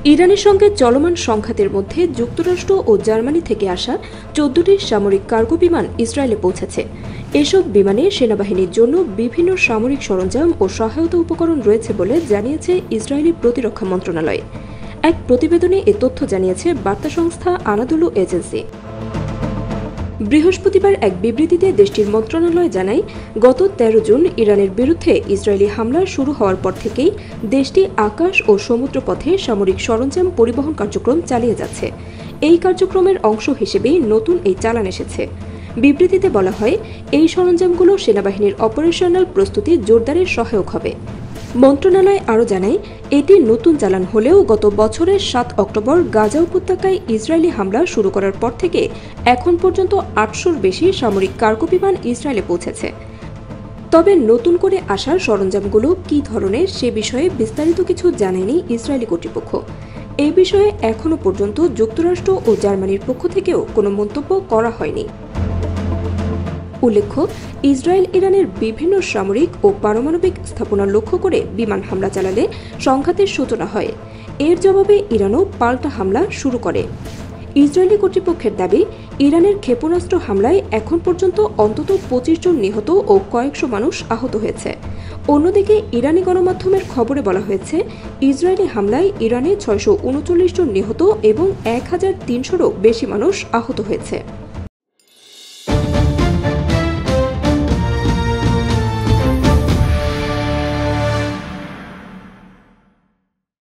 ইরানের সঙ্গে চলমান সংঘাতের মধ্যে যুক্তরাষ্ট্র ও জার্মানি থেকে আসা ১৪টি সামরিক কার্গো বিমান ইসরায়েলে পৌঁছেছে। এসব বিমানে সেনাবাহিনীর জন্য বিভিন্ন সামরিক সরঞ্জাম ও সহায়তা উপকরণ রয়েছে বলে জানিয়েছে ইসরায়েলি প্রতিরক্ষা মন্ত্রণালয়। এক প্রতিবেদনে এ তথ্য জানিয়েছে বার্তা সংস্থা আনাদোলু এজেন্সি। বৃহস্পতিবার এক বিবৃতিতে দেশটির মন্ত্রণালয় জানায়, গত ১৩ জুন ইরানের বিরুদ্ধে ইসরায়েলি হামলা শুরু হওয়ার পর থেকেই দেশটি আকাশ ও সমুদ্রপথে সামরিক সরঞ্জাম পরিবহন কার্যক্রম চালিয়ে যাচ্ছে। এই কার্যক্রমের অংশ হিসেবেই নতুন এই চালান এসেছে। বিবৃতিতে বলা হয়, এই সরঞ্জামগুলো সেনাবাহিনীর অপারেশনাল প্রস্তুতি জোরদারের সহায়ক হবে। মন্ত্রণালয় আরও জানায়, এটি নতুন চালান হলেও গত বছরের ৭ অক্টোবর গাজা উপত্যকায় ইসরায়েলি হামলা শুরু করার পর থেকে এখন পর্যন্ত ৮০০-র বেশি সামরিক কার্গো বিমান ইসরায়েলে পৌঁছেছে। তবে নতুন করে আসা সরঞ্জামগুলো কী ধরনের সে বিষয়ে বিস্তারিত কিছু জানায়নি ইসরায়েলি কর্তৃপক্ষ। এই বিষয়ে এখনও পর্যন্ত যুক্তরাষ্ট্র ও জার্মানির পক্ষ থেকেও কোনো মন্তব্য করা হয়নি। উল্লেখ্য, ইসরায়েল ইরানের বিভিন্ন সামরিক ও পারমাণবিক স্থাপনা লক্ষ্য করে বিমান হামলা চালালে সংঘাতের সূচনা হয়। এর জবাবে ইরানও পাল্টা হামলা শুরু করে। ইসরায়েলি কর্তৃপক্ষের দাবি, ইরানের ক্ষেপণাস্ত্র হামলায় এখন পর্যন্ত অন্তত ২৫ জন নিহত ও কয়েকশো মানুষ আহত হয়েছে। অন্যদিকে ইরানি গণমাধ্যমের খবরে বলা হয়েছে, ইসরায়েলি হামলায় ইরানে ৬৩৯ জন নিহত এবং ১৩০০-রও বেশি মানুষ আহত হয়েছে।